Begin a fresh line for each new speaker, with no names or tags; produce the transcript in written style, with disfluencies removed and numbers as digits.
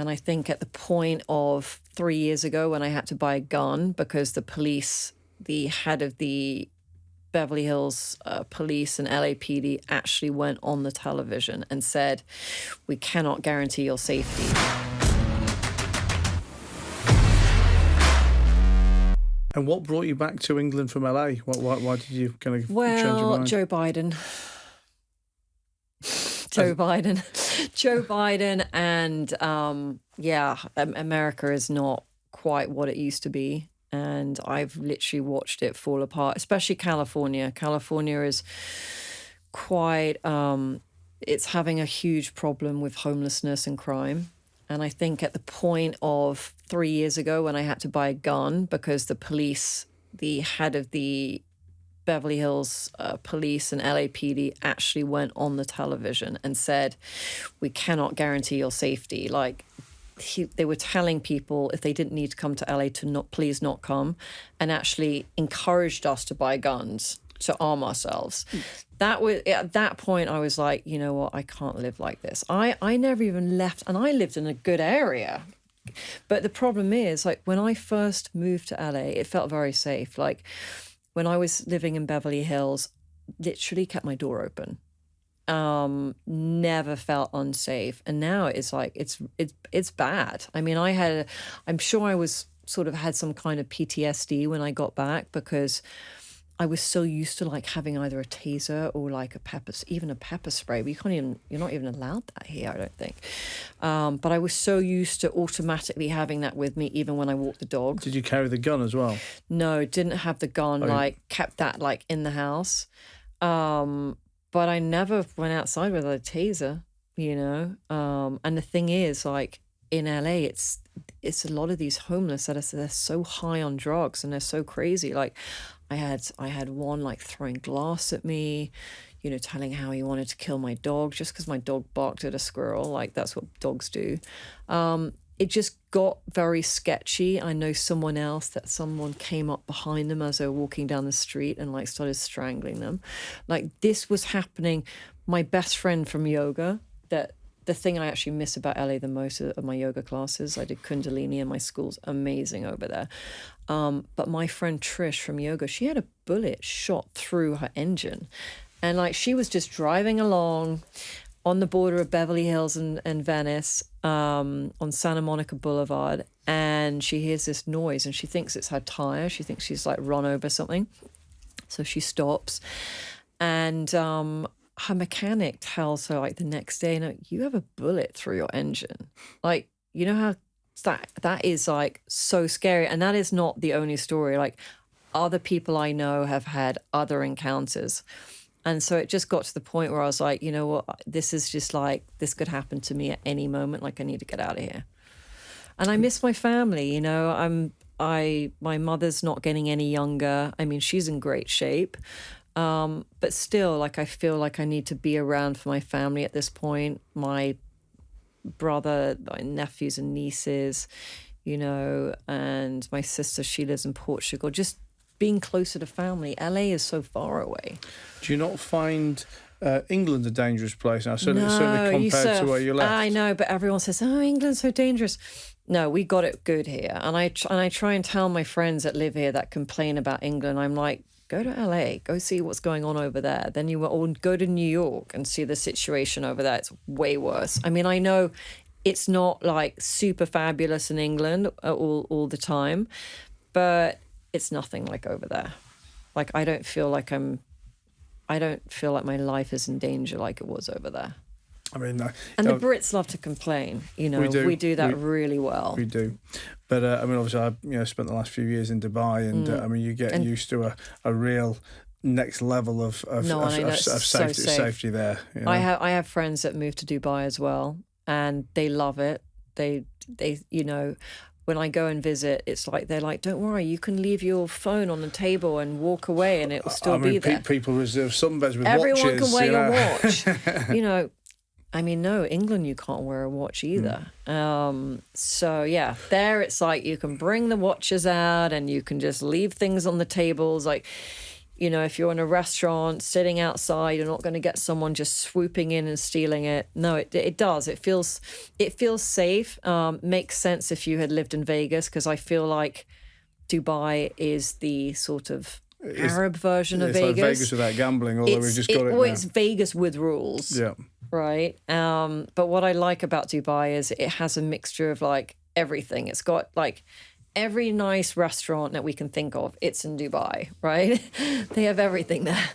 And I think at the point of 3 years ago when I had to buy a gun because the head of the Beverly Hills police and LAPD actually went on the television and said, we cannot guarantee your safety.
And what brought you back to England from LA? Why did you kind of change your mind?
Joe Biden. Joe Biden, and America is not quite what it used to be. And I've literally watched it fall apart, especially California. California is quite, it's having a huge problem with homelessness and crime. And I think at the point of 3 years ago when I had to buy a gun because the head of the Beverly Hills police and LAPD actually went on the television and said, we cannot guarantee your safety. Like, they were telling people if they didn't need to come to LA to please not come, and actually encouraged us to buy guns to arm ourselves. That was, at that point, I was like, you know what, I can't live like this. I never even left, and I lived in a good area. But the problem is, like, when I first moved to LA, it felt very safe. Like, when I was living in Beverly Hills, literally kept my door open. Never felt unsafe. And now it's like, it's bad. I mean, I'm sure I was sort of had some kind of PTSD when I got back because I was so used to like having either a taser or like even a pepper spray. You're not even allowed that here, I don't think. But I was so used to automatically having that with me even when I walked the dog.
Did you carry the gun as well?
No, didn't have the gun, kept that like in the house. But I never went outside with a taser, you know. And the thing is, like in LA, it's a lot of these homeless they're so high on drugs and they're so crazy. Like I had one like throwing glass at me, you know, telling how he wanted to kill my dog just because my dog barked at a squirrel. Like that's what dogs do. It just got very sketchy. I know someone came up behind them as they were walking down the street and like started strangling them. Like this was happening. My best friend from yoga, that the thing I actually miss about LA the most of my yoga classes, I did Kundalini and my school's amazing over there. But my friend Trish from yoga, she had a bullet shot through her engine. And like she was just driving along on the border of Beverly Hills and Venice, on Santa Monica Boulevard, and she hears this noise and she thinks it's her tire. She thinks she's like run over something. So she stops, and her mechanic tells her like the next day, no, you have a bullet through your engine. Like, you know how that is like so scary. And that is not the only story. Like other people I know have had other encounters. And so it just got to the point where I was like, you know what, this is just like, this could happen to me at any moment. Like I need to get out of here. And I miss my family, you know, my mother's not getting any younger. I mean, she's in great shape. But still, like, I feel like I need to be around for my family at this point. My brother, my nephews and nieces, you know, and my sister, she lives in Portugal, just being closer to family. LA is so far away.
Do you not find England a dangerous place now? Certainly compared to where you left.
I know, but everyone says, oh, England's so dangerous. No, we got it good here. And I try and tell my friends that live here that complain about England, I'm like, go to LA, go see what's going on over there. Then go to New York and see the situation over there. It's way worse. I mean, I know it's not like super fabulous in England all the time, but it's nothing like over there. Like, I don't feel like my life is in danger like it was over there.
I mean,
and the Brits love to complain. You know, we do that really well.
We do, but I mean, obviously, I spent the last few years in Dubai, and I mean, you get used to a real next level of safety there. You know?
I have friends that moved to Dubai as well, and they love it. They you know. When I go and visit, it's like they're like, "Don't worry, you can leave your phone on the table and walk away, and it will still be there."
People reserve sunbeds with
Everyone
watches.
Can wear your watch. You know, I mean, no, England, you can't wear a watch either. So yeah, there it's like you can bring the watches out and you can just leave things on the tables. Like, You know, if you're in a restaurant sitting outside, you're not going to get someone just swooping in and stealing it. No, it does. It feels safe. Makes sense if you had lived in Vegas, because I feel like Dubai is the sort of Arab version of Vegas.
Like Vegas without gambling, although we've just got it now.
It's Vegas with rules.
Yeah.
Right. But what I like about Dubai is it has a mixture of like everything. It's got like every nice restaurant that we can think of. It's in Dubai, right? They have everything there.